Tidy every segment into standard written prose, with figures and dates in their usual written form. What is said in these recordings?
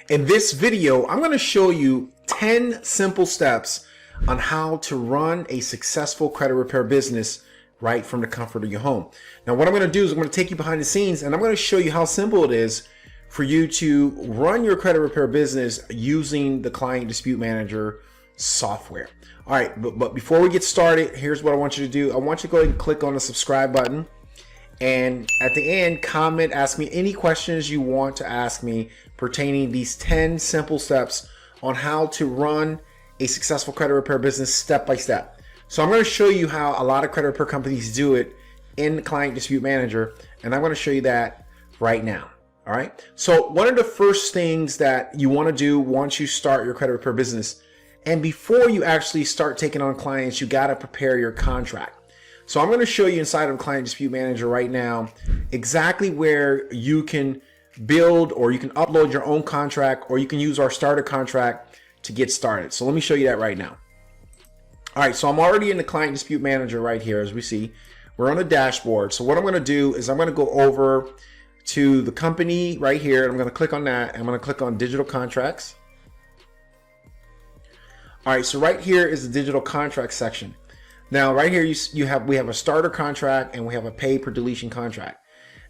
In this video, I'm going to show you 10 simple steps on how to run a successful credit repair business right from the comfort of your home. Now, what I'm going to do is I'm going to take you behind the scenes and I'm going to show you how simple it is for you to run your credit repair business using the Client Dispute Manager software. All right, but before we get started, here's what I want you to do. I want you to go ahead and click on the subscribe button. And at the end, comment, ask me any questions you want to ask me pertaining these 10 simple steps on how to run a successful credit repair business step by step. So I'm going to show you how a lot of credit repair companies do it in the Client Dispute Manager, and I'm going to show you that right now. All right. So one of the first things that you want to do once you start your credit repair business, and before you actually start taking on clients, you got to prepare your contract. So I'm going to show you inside of Client Dispute Manager right now exactly where you can build or you can upload your own contract, or you can use our starter contract to get started. So let me show you that right now. All right, so I'm already in the Client Dispute Manager right here. As we see, we're on the dashboard. So what I'm going to do is I'm going to go over to the company right here. I'm going to click on that. I'm going to click on digital contracts. All right, so right here is the digital contract section. Now, right here, we have a starter contract and we have a pay per deletion contract.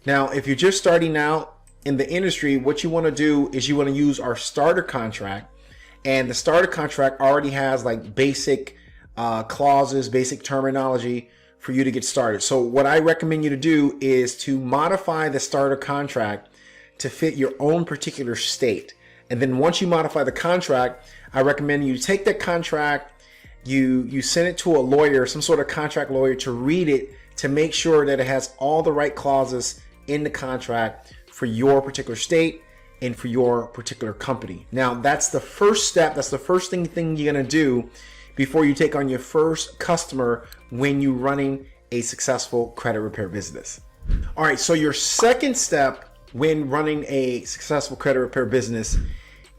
Now, if you're just starting out in the industry, what you want to do is you want to use our starter contract, and the starter contract already has like basic clauses, basic terminology for you to get started. So what I recommend you to do is to modify the starter contract to fit your own particular state. And then once you modify the contract, I recommend you take that contract, you send it to a lawyer, some sort of contract lawyer, to read it to make sure that it has all the right clauses in the contract for your particular state and for your particular company. Now, that's the first step. That's the first thing you're going to do before you take on your first customer when you're running a successful credit repair business. All right, so your second step when running a successful credit repair business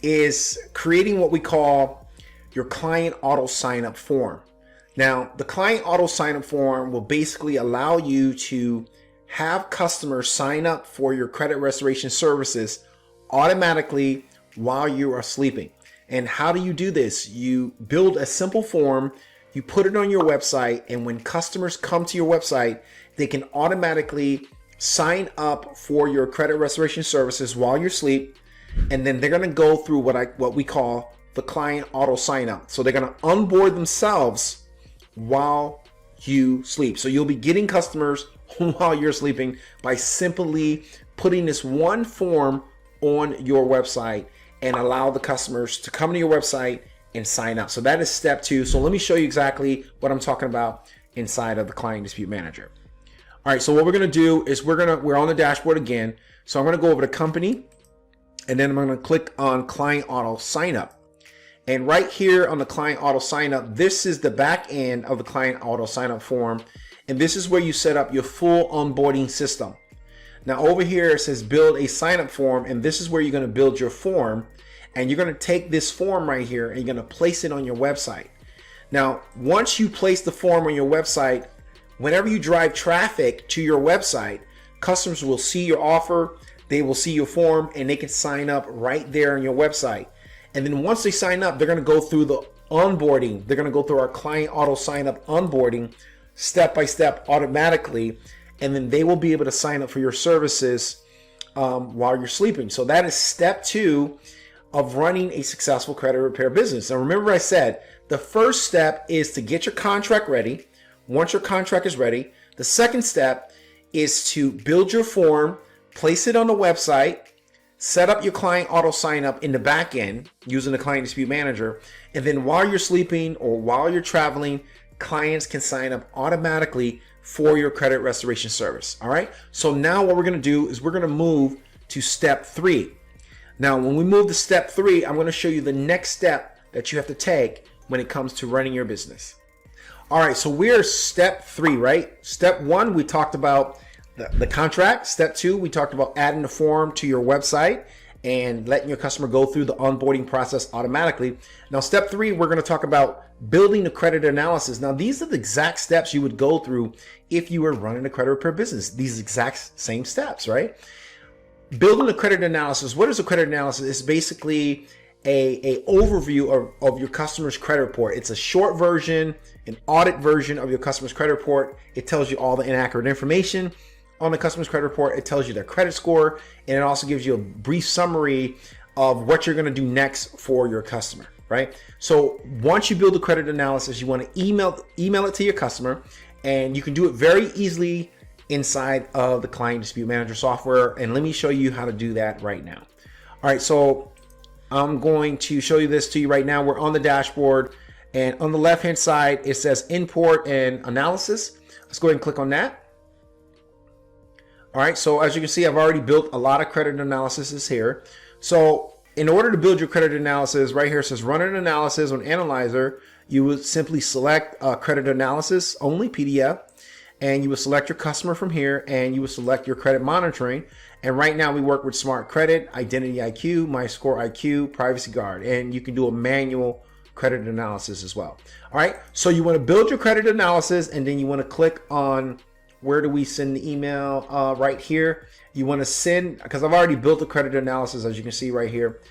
is creating what we call your client auto sign up form. Now, the client auto sign up form will basically allow you to have customers sign up for your credit restoration services automatically while you are sleeping. And how do you do this? You build a simple form, you put it on your website, and when customers come to your website, they can automatically sign up for your credit restoration services while you're asleep. And then they're going to go through what we call the client auto sign up. So they're going to onboard themselves while you sleep. So you'll be getting customers while you're sleeping by simply putting this one form on your website and allow the customers to come to your website and sign up. So that is step two. So let me show you exactly what I'm talking about inside of the Client Dispute Manager. All right, so what we're going to do is we're on the dashboard again. So I'm going to go over to company, and then I'm going to click on Client Auto Sign Up. And right here on the Client Auto Sign Up, this is the back end of the Client Auto Sign Up form. And this is where you set up your full onboarding system. Now over here it says build a sign up form, and this is where you're going to build your form. And you're going to take this form right here and you're going to place it on your website. Now, once you place the form on your website, whenever you drive traffic to your website, customers will see your offer, they will see your form, and they can sign up right there on your website. And then once they sign up, they're going to go through the onboarding. They're going to go through our Client Auto Sign Up onboarding step by step automatically. And then they will be able to sign up for your services while you're sleeping. So that is step two of running a successful credit repair business. Now, remember I said the first step is to get your contract ready. Once your contract is ready, the second step is to build your form, place it on the website, set up your client auto sign up in the back end using the Client Dispute Manager. And then while you're sleeping or while you're traveling, clients can sign up automatically for your credit restoration service. All right. So now what we're going to do is we're going to move to step three. Now, when we move to step three, I'm going to show you the next step that you have to take when it comes to running your business. All right. So we're step three, right? Step one, we talked about the contract. Step two, we talked about adding the form to your website and letting your customer go through the onboarding process automatically. Now, step three, we're going to talk about building the credit analysis. Now, these are the exact steps you would go through if you were running a credit repair business. These exact same steps, right? building a credit analysis. What is a credit analysis? It's basically a overview of your customer's credit report. It's a short version, an audit version of your customer's credit report. It tells you all the inaccurate information on the customer's credit report. It tells you their credit score, and it also gives you a brief summary of what you're going to do next for your customer, right? So once you build a credit analysis, you want to email it to your customer, and you can do it very easily inside of the Client Dispute Manager software. And let me show you how to do that right now. All right, so I'm going to show you this to you right now. We're on the dashboard, and on the left hand side it says import and analysis. Let's go ahead and click on that. All right, so as you can see, I've already built a lot of credit analysis here. So in order to build your credit analysis, right here it says run an analysis on Analyzer. You would simply select credit analysis only PDF, and you would select your customer from here, and you would select your credit monitoring. And right now we work with Smart Credit, Identity IQ, MyScore IQ, Privacy Guard, and you can do a manual credit analysis as well. All right, so you want to build your credit analysis, and then you want to click on where do we send the email right here. You want to send, because I've already built the credit analysis, as you can see right here.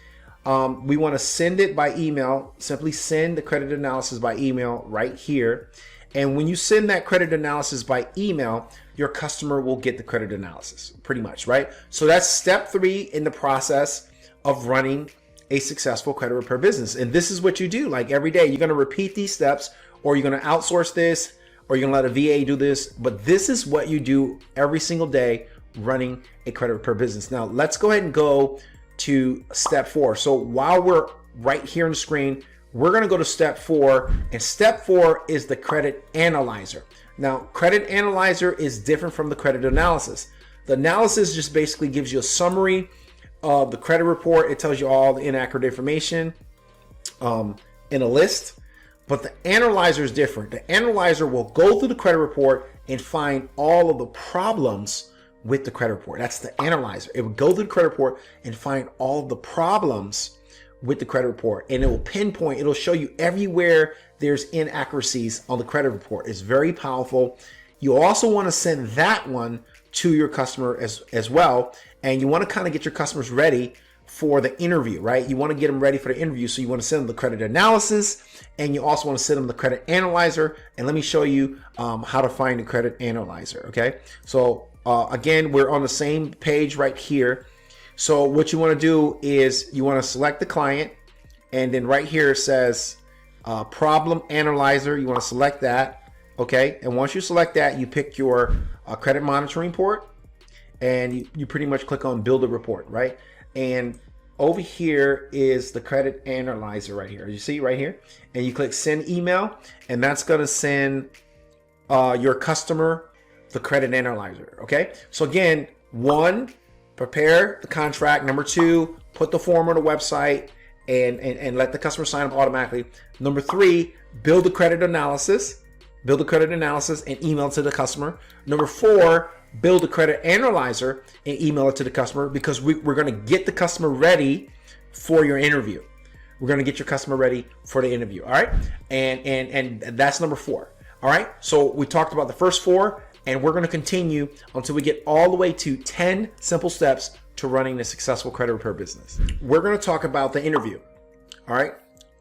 We want to send it by email. Simply send the credit analysis by email right here. And when you send that credit analysis by email, your customer will get the credit analysis, pretty much, right? So that's step 3 in the process of running a successful credit repair business. And this is what you do, like every day. You're going to repeat these steps, or you're going to outsource this, or you're going to let a VA do this. But this is what you do every single day running a credit repair business. Now, let's go ahead and go to step 4. So while we're right here on the screen, we're going to go to step 4, and step 4 is the credit analyzer. Now, credit analyzer is different from the credit analysis. The analysis just basically gives you a summary of the credit report. It tells you all the inaccurate information in a list, but the analyzer is different. The analyzer will go through the credit report and find all of the problems with the credit report. That's the analyzer. It will go through the credit report and find all of the problems with the credit report, and it will pinpoint, it'll show you everywhere there's inaccuracies on the credit report. It's very powerful. You also want to send that one to your customer as well, and you want to kind of get your customers ready for the interview, right? You want to get them ready for the interview, so you want to send them the credit analysis, and you also want to send them the credit analyzer. And let me show you how to find the credit analyzer, okay? So again, we're on the same page right here. So what you want to do is you want to select the client, and then right here it says problem analyzer. You want to select that, okay? And once you select that, you pick your credit monitoring port, and you pretty much click on build a report, right? And over here is the credit analyzer right here. You see right here, and you click send email, and that's going to send your customer the credit analyzer, okay? So again, 1, prepare the contract. Number 2, put the form on the website and let the customer sign up automatically. Number 3, build the credit analysis. Build the credit analysis and email it to the customer. Number 4, build the credit analyzer and email it to the customer, because we're going to get the customer ready for your interview. We're going to get your customer ready for the interview. All right. And that's number 4. All right. So we talked about the first 4, and we're going to continue until we get all the way to 10 simple steps to running a successful credit repair business. We're going to talk about the interview. All right.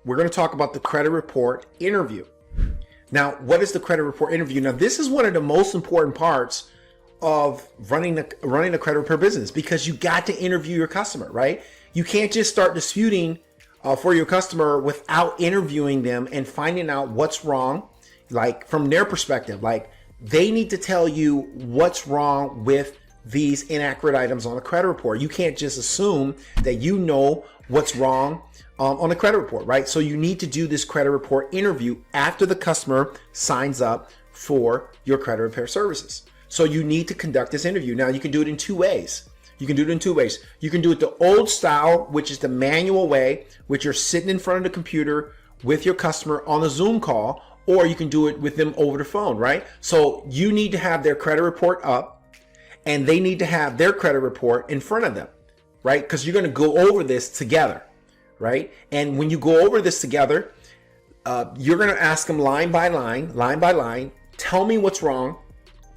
We're going to talk about the credit report interview. Now, what is the credit report interview? Now, this is one of the most important parts of running a credit repair business, because you got to interview your customer, right? You can't just start disputing for your customer without interviewing them and finding out what's wrong, like from their perspective. Like, they need to tell you what's wrong with these inaccurate items on the credit report. You can't just assume that you know what's wrong on the credit report, right? So you need to do this credit report interview after the customer signs up for your credit repair services. So you need to conduct this interview. Now, you can do it in 2 ways. You can do it the old style, which is the manual way, which you're sitting in front of the computer with your customer on a Zoom call, or you can do it with them over the phone, right? So you need to have their credit report up, and they need to have their credit report in front of them, right? Because you're going to go over this together, right? And when you go over this together, you're going to ask them line by line, tell me what's wrong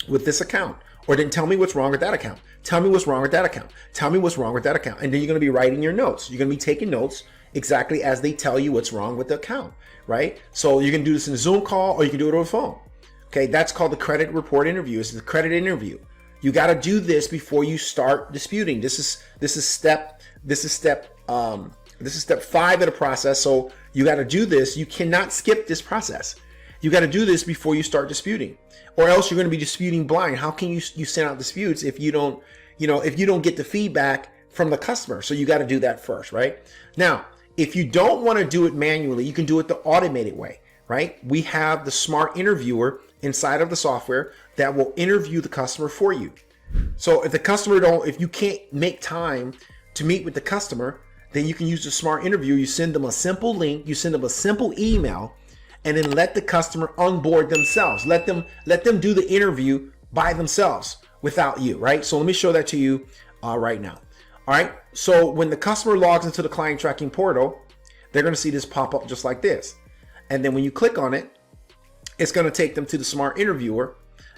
with this account, or then tell me what's wrong with that account. Tell me what's wrong with that account. Tell me what's wrong with that account. And then you're going to be writing your notes. You're going to be taking notes exactly as they tell you what's wrong with the account, right? So you can do this in a Zoom call or you can do it over the phone. Okay, that's called the credit report interview. It's the credit interview. You got to do this before you start disputing. This is step 5 of the process. So you got to do this. You cannot skip this process. You got to do this before you start disputing, or else you're going to be disputing blind. How can you send out disputes if you don't, if you don't get the feedback from the customer? So you got to do that first, right? Now, if you don't want to do it manually, you can do it the automated way, right? We have the Smart Interviewer inside of the software that will interview the customer for you. So if you can't make time to meet with the customer, then you can use the Smart Interview. You send them a simple link, you send them a simple email, and then let the customer onboard themselves. Let them do the interview by themselves without you, right? So let me show that to you right now. All right. So when the customer logs into the client tracking portal, they're going to see this pop up just like this. And then when you click on it, it's going to take them to the Smart Interviewer.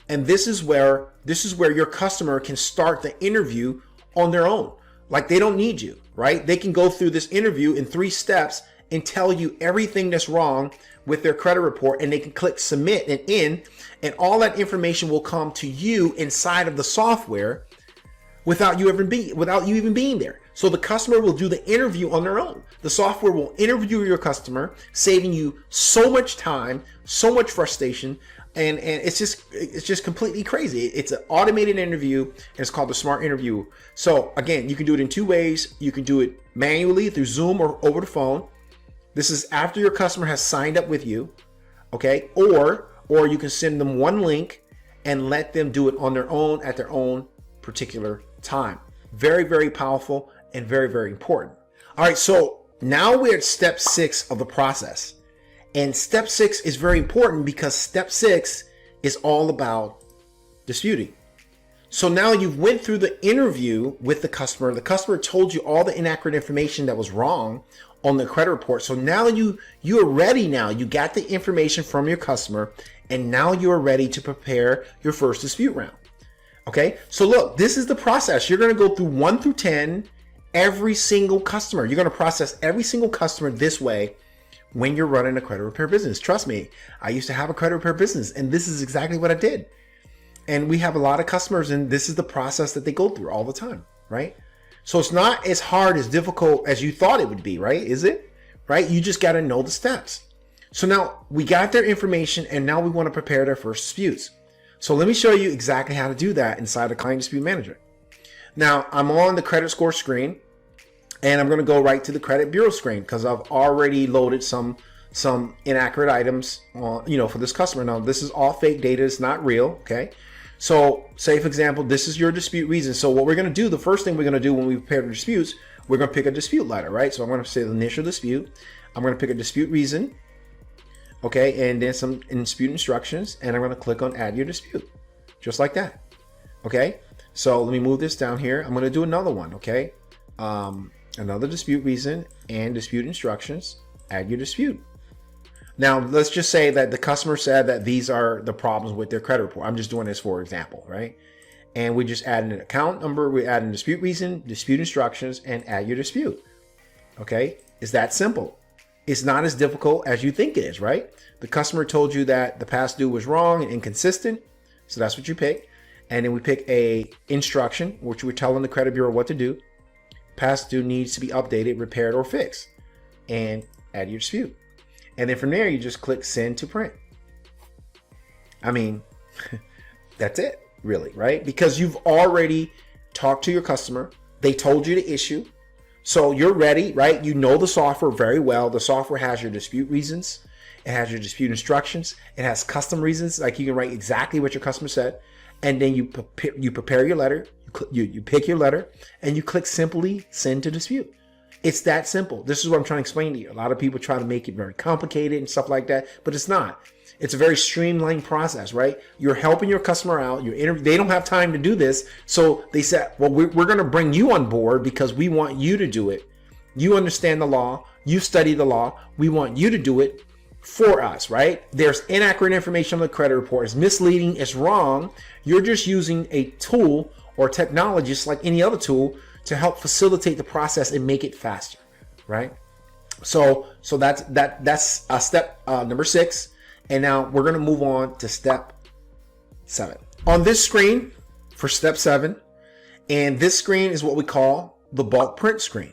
And this is where your customer can start the interview on their own. Like, they don't need you, right? They can go through this interview in 3 steps and tell you everything that's wrong with their credit report, and they can click submit and in, and all that information will come to you inside of the software without you even being there. So the customer will do the interview on their own. The software will interview your customer, saving you so much time, so much frustration, and it's just completely crazy. It's an automated interview, and it's called the Smart Interview. So again, you can do it in 2 ways. You can do it manually through Zoom or over the phone. This is after your customer has signed up with you, okay? Or you can send them one link and let them do it on their own at their own particular time. Very, very powerful and very, very important. All right, so now we're at step 6 of the process. And step 6 is very important because step 6 is all about disputing. So now you've went through the interview with the customer. The customer told you all the inaccurate information that was wrong on the credit report. So now you're ready now. You got the information from your customer, and now you're ready to prepare your first dispute round. Okay, so look, this is the process. You're going to go through 1 through 10, every single customer. You're going to process every single customer this way when you're running a credit repair business. Trust me, I used to have a credit repair business, and this is exactly what I did. And we have a lot of customers, and this is the process that they go through all the time, right? So it's not as hard, as difficult as you thought it would be, right? Is it? Right? You just got to know the steps. So now we got their information, and now we want to prepare their first disputes. So let me show you exactly how to do that inside the Client Dispute Manager. Now I'm on the credit score screen, and I'm going to go right to the credit bureau screen because I've already loaded some inaccurate items on, for this customer. Now this is all fake data. It's not real. Okay. So say, for example, this is your dispute reason. So what we're going to do, the first thing we're going to do when we prepare the disputes, we're going to pick a dispute letter, right? So I'm going to say the initial dispute. I'm going to pick a dispute reason. Okay. And then some dispute instructions, and I'm going to click on add your dispute just like that. Okay. So let me move this down here. I'm going to do another one. Okay. Another dispute reason and dispute instructions, add your dispute. Now, let's just say that the customer said that these are the problems with their credit report. I'm just doing this for example, right? And we just add an account number, we add a dispute reason, dispute instructions, and add your dispute. Okay? It's that simple. It's not as difficult as you think it is, right? The customer told you that the past due was wrong and inconsistent, so that's what you pick. And then we pick a instruction, which we're telling the credit bureau what to do. Past due needs to be updated, repaired, or fixed, and add your dispute. And then from there, you just click send to print. I mean, that's it, really, right? Because you've already talked to your customer. They told you the issue. So you're ready, right? You know the software very well. The software has your dispute reasons. It has your dispute instructions. It has custom reasons, like you can write exactly what your customer said. And then you prepare your letter. You pick your letter, and you click simply send to dispute. It's that simple. This is what I'm trying to explain to you. A lot of people try to make it very complicated and stuff like that, but it's not. It's a very streamlined process, right? You're helping your customer out. They don't have time to do this. So they said, well, we're going to bring you on board because we want you to do it. You understand the law. You study the law. We want you to do it for us, right? There's inaccurate information on the credit report. It's misleading. It's wrong. You're just using a tool or technology, just like any other tool, to help facilitate the process and make it faster, right? So that's step number 6. And now we're going to move on to step 7. On this screen for step 7, and this screen is what we call the bulk print screen.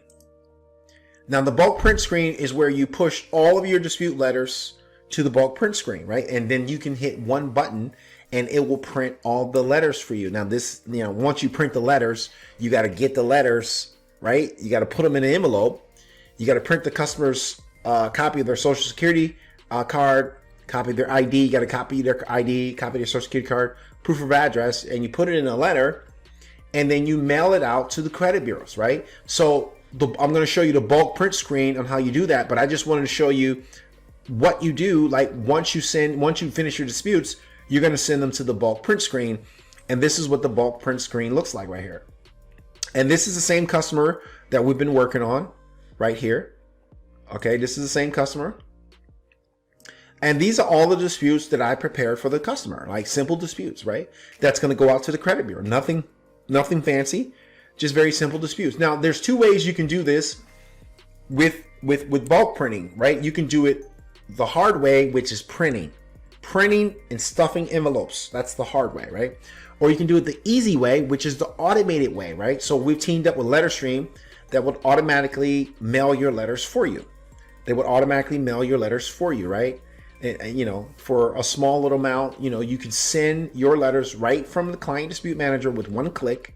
Now the bulk print screen is where you push all of your dispute letters to the bulk print screen, right? And then you can hit one button and it will print all the letters for you. Now this, once you print the letters, you got to get the letters, right? You got to put them in an envelope. You got to print the customer's copy of their social security card, copy their ID. You got to copy their ID, copy their social security card, proof of address, and you put it in a letter, and then you mail it out to the credit bureaus, right? So I'm going to show you the bulk print screen on how you do that, but I just wanted to show you what you do. Like once you finish your disputes, you're going to send them to the bulk print screen, and this is what the bulk print screen looks like right here. And this is the same customer that we've been working on right here. Okay, this is the same customer. And these are all the disputes that I prepared for the customer, like simple disputes, right? That's going to go out to the credit bureau. Nothing fancy, just very simple disputes. Now, there's 2 ways you can do this with bulk printing, right? You can do it the hard way, which is printing and stuffing envelopes. That's the hard way, right? Or you can do it the easy way, which is the automated way, right? So we've teamed up with LetterStream that would automatically mail your letters for you. They would automatically mail your letters for you, right? And, for a small little amount, you can send your letters right from the client dispute manager with one click,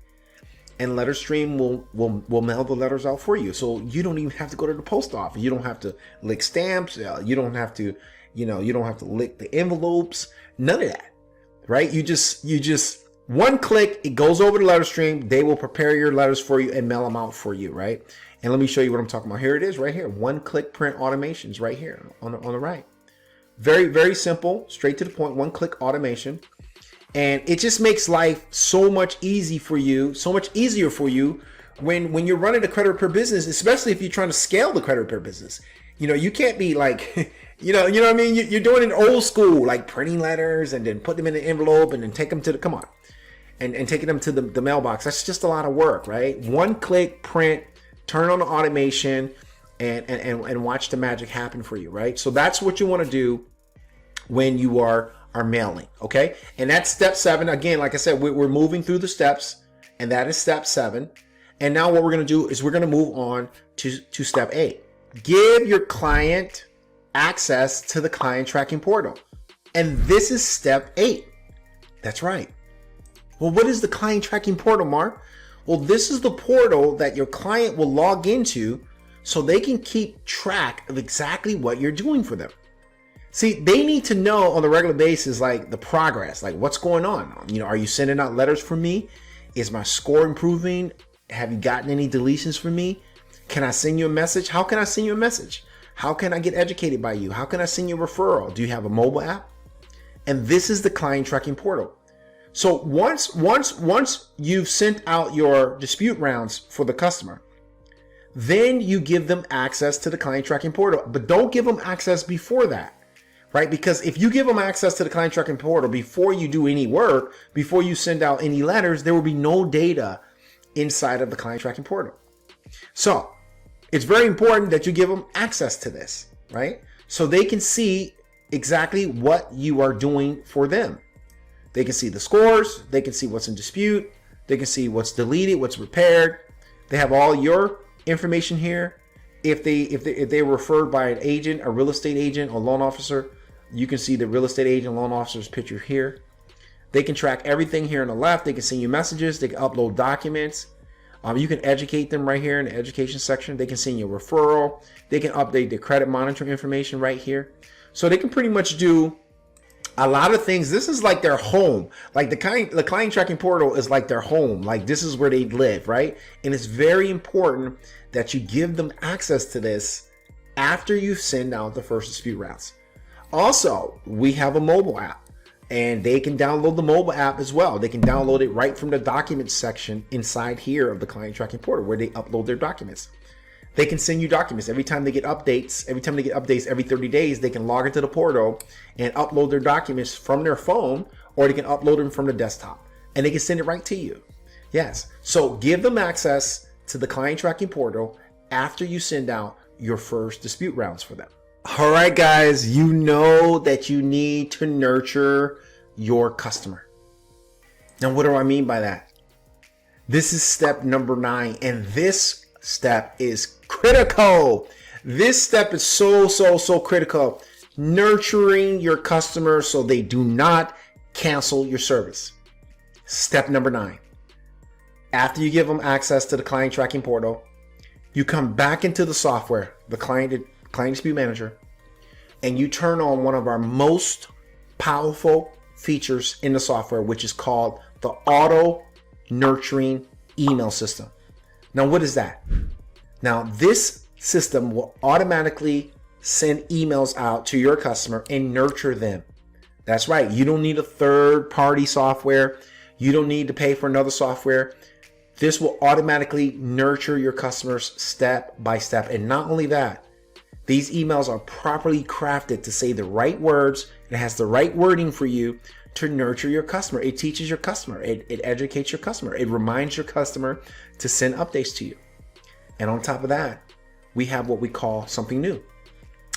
and LetterStream will mail the letters out for you. So you don't even have to go to the post office. You don't have to lick stamps. You don't have to, you don't have to lick the envelopes. None of that, right? You just one click, it goes over to LetterStream. They will prepare your letters for you and mail them out for you, right? And let me show you what I'm talking about. Here it is right here. One-click print automations right here on the right. Very, very simple, straight to the point, one-click automation. And it just makes life so much easier for you when you're running a credit repair business, especially if you're trying to scale the credit repair business. You can't be like, you know what I mean? You're doing it old school, like printing letters and then put them in an envelope and then take them to and taking them to the mailbox. That's just a lot of work, right? One click print, turn on the automation, and watch the magic happen for you, right? So that's what you want to do when you are mailing, okay? And that's step 7. Again, like I said, we're moving through the steps, and that is step 7. And now what we're going to do is we're going to move on to step 8. Give your client access to the client tracking portal. And this is step 8. That's right. Well, what is the client tracking portal, Mark? Well, this is the portal that your client will log into so they can keep track of exactly what you're doing for them. See, they need to know on a regular basis, like the progress, like what's going on. Are you sending out letters for me? Is my score improving? Have you gotten any deletions from me? Can I send you a message? How can I send you a message? How can I get educated by you? How can I send you a referral? Do you have a mobile app? And this is the client tracking portal. So once you've sent out your dispute rounds for the customer, then you give them access to the client tracking portal. But don't give them access before that, right? Because if you give them access to the client tracking portal before you do any work, before you send out any letters, there will be no data inside of the client tracking portal. So it's very important that you give them access to this, right? So they can see exactly what you are doing for them. They can see the scores. They can see what's in dispute. They can see what's deleted, what's repaired. They have all your information here. If they were referred by an agent, a real estate agent, or loan officer, you can see the real estate agent, loan officer's picture here. They can track everything here on the left. They can send you messages. They can upload documents. You can educate them right here in the education section. They can send you a referral. They can update the credit monitoring information right here. So they can pretty much do a lot of things. This is like their home. Like the client tracking portal is like their home. Like this is where they live, right? And it's very important that you give them access to this after you send out the first dispute rounds. Also, we have a mobile app, and they can download the mobile app as well. They can download it right from the documents section inside here of the client tracking portal where they upload their documents. They can send you documents every time they get updates. Every time they get updates every 30 days, they can log into the portal and upload their documents from their phone, or they can upload them from the desktop, and they can send it right to you. Yes. So give them access to the client tracking portal after you send out your first dispute rounds for them. All right, guys, you know that you need to nurture your customer. Now, what do I mean by that? This is step number 9, and this step is critical. This step is so critical. Nurturing your customer so they do not cancel your service. Step number 9. After you give them access to the client tracking portal, you come back into the software, the client dispute manager, and you turn on one of our most powerful features in the software, which is called the auto nurturing email system. Now, what is that? Now, this system will automatically send emails out to your customer and nurture them. That's right. You don't need a third-party software. You don't need to pay for another software. This will automatically nurture your customers step by step. And not only that, these emails are properly crafted to say the right words. It has the right wording for you to nurture your customer. It teaches your customer. It educates your customer. It reminds your customer to send updates to you. And on top of that, we have what we call something new.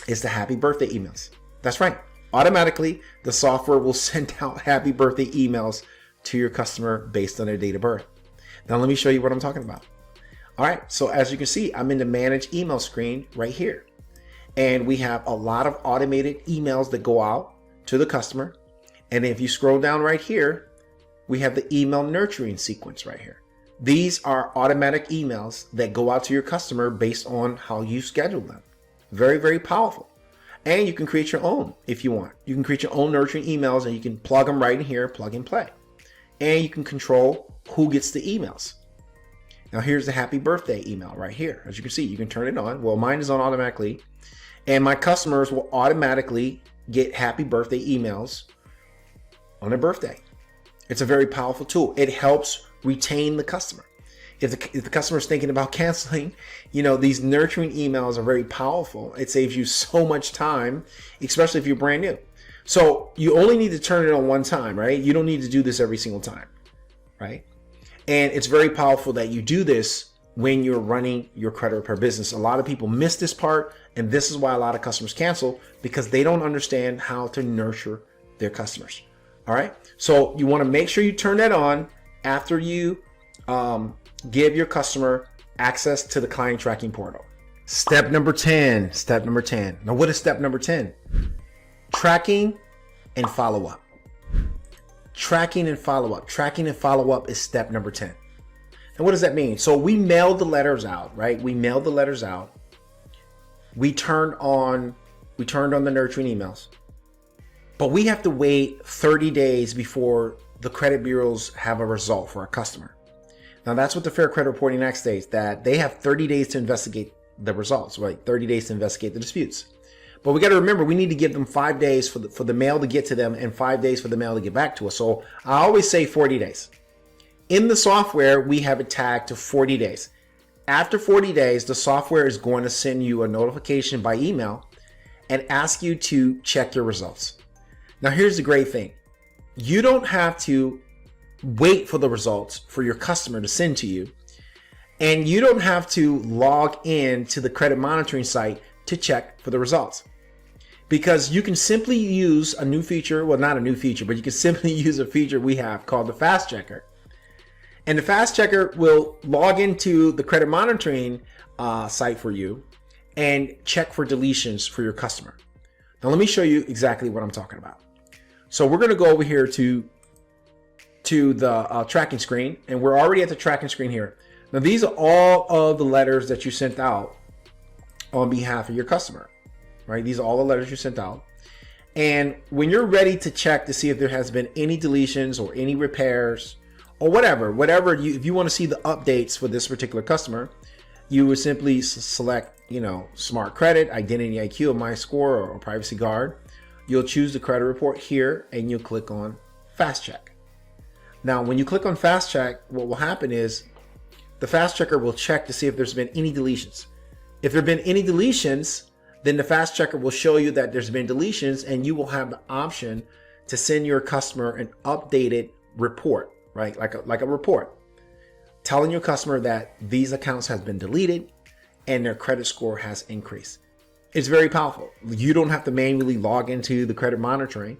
It's the happy birthday emails. That's right. Automatically, the software will send out happy birthday emails to your customer based on their date of birth. Now, let me show you what I'm talking about. All right. So as you can see, I'm in the manage email screen right here. And we have a lot of automated emails that go out to the customer. And if you scroll down right here, we have the email nurturing sequence right here. These are automatic emails that go out to your customer based on how you schedule them. Very powerful. And you can create your own if you want. You can create your own nurturing emails and you can plug them right in here, plug and play. And you can control who gets the emails. Now here's the happy birthday email right here. As you can see, you can turn it on. Well, mine is on automatically. And my customers will automatically get happy birthday emails on their birthday. It's a very powerful tool. It helps retain the customer. If the customer is thinking about canceling, these nurturing emails are very powerful. It saves you so much time, especially if you're brand new. So you only need to turn it on one time, right? You don't need to do this every single time, right? And it's very powerful that you do this when you're running your credit repair business. A lot of people miss this part, and this is why a lot of customers cancel, because they don't understand how to nurture their customers. All right. So you want to make sure you turn that on after you give your customer access to the client tracking portal. Step number 10. Now, what is step number 10? Tracking and follow up. Tracking and follow up is step number 10. And what does that mean? So we mailed the letters out, right? We turned on the nurturing emails. But we have to wait 30 days before the credit bureaus have a result for a customer. Now, that's what the Fair Credit Reporting Act states, that they have 30 days to investigate the results, right? 30 days to investigate the disputes. But we got to remember, we need to give them 5 days for the mail to get to them and 5 days for the mail to get back to us. So I always say 40 days. In the software, we have it tagged to 40 days. After 40 days, the software is going to send you a notification by email and ask you to check your results. Now, here's the great thing. You don't have to wait for the results for your customer to send to you. And you don't have to log in to the credit monitoring site to check for the results. Because you can simply use a new feature, well, not a new feature, but you can simply use a feature we have called the Fast Checker. And the Fast Checker will log into the credit monitoring site for you and check for deletions for your customer. Now, let me show you exactly what I'm talking about. So we're going to go over here to the tracking screen, and we're already at the tracking screen here. Now, these are all of the letters that you sent out on behalf of your customer, right? These are all the letters you sent out. And when you're ready to check to see if there has been any deletions or any repairs or whatever, if you want to see the updates for this particular customer, you would simply select, Smart Credit, Identity IQ, or MyScore, or Privacy Guard. You'll choose the credit report here and you'll click on Fast Check. Now, when you click on Fast Check, what will happen is the Fast Checker will check to see if there's been any deletions. If there have been any deletions, then the Fast Checker will show you that there's been deletions, and you will have the option to send your customer an updated report, right? Like a report. telling your customer that these accounts has been deleted and their credit score has increased. It's very powerful. You don't have to manually log into the credit monitoring,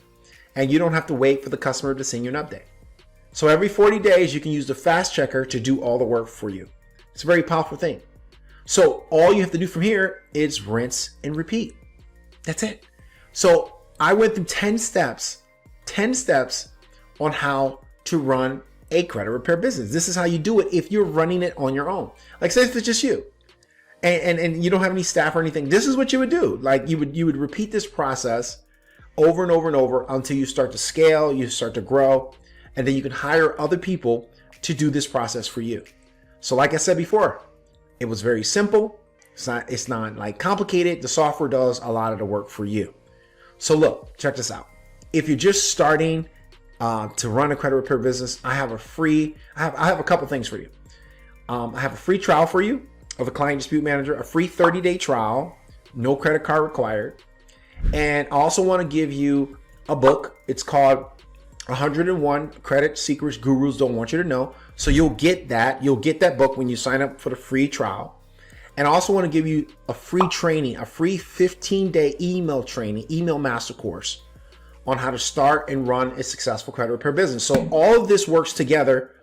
and you don't have to wait for the customer to send you an update. So every 40 days, you can use the fast checker to do all the work for you. It's a very powerful thing. So all you have to do from here is rinse and repeat. That's it. So I went through 10 steps on how to run a credit repair business. This is how you do it if you're running it on your own. Like say if it's just you and you don't have any staff or anything, this is what you would do. Like you would repeat this process over and over and over until you start to scale, you start to grow, and then you can hire other people to do this process for you. So like I said before, it was very simple. It's not like complicated. The software does a lot of the work for you. So look, check this out. If you're just starting to run a credit repair business, I have a couple things for you. I have a free trial for you of a client dispute manager, a free 30-day trial, no credit card required. And I also want to give you a book. It's called 101 Credit Secrets Gurus Don't Want You to Know. So you'll get that book when you sign up for the free trial. And I also want to give you a free training, a free 15-day email master course on how to start and run a successful credit repair business. So all of this works together.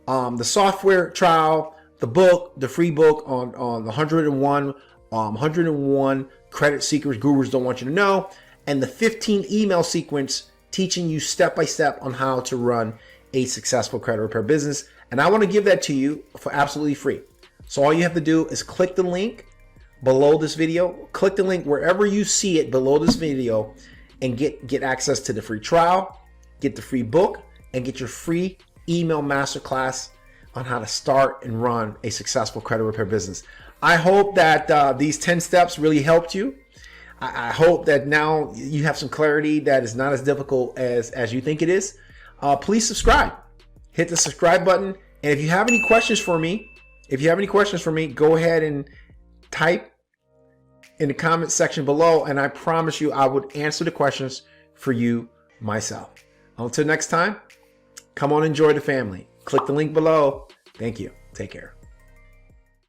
The software trial, the book, the free book on the 101 Credit Secrets Gurus Don't Want You to Know, and the 15 email sequence teaching you step by step on how to run a successful credit repair business. And I want to give that to you for absolutely free. So all you have to do is click the link below this video, click the link wherever you see it below this video, and get access to the free trial, get the free book, and get your free email masterclass on how to start and run a successful credit repair business. I hope that these 10 steps really helped you. I hope that now you have some clarity that is not as difficult as you think it is. Please subscribe. Hit the subscribe button. And if you have any questions for me, go ahead and type in the comment section below, and I promise you I would answer the questions for you myself. Until next time, come on, enjoy the family. Click the link below. Thank you. Take care.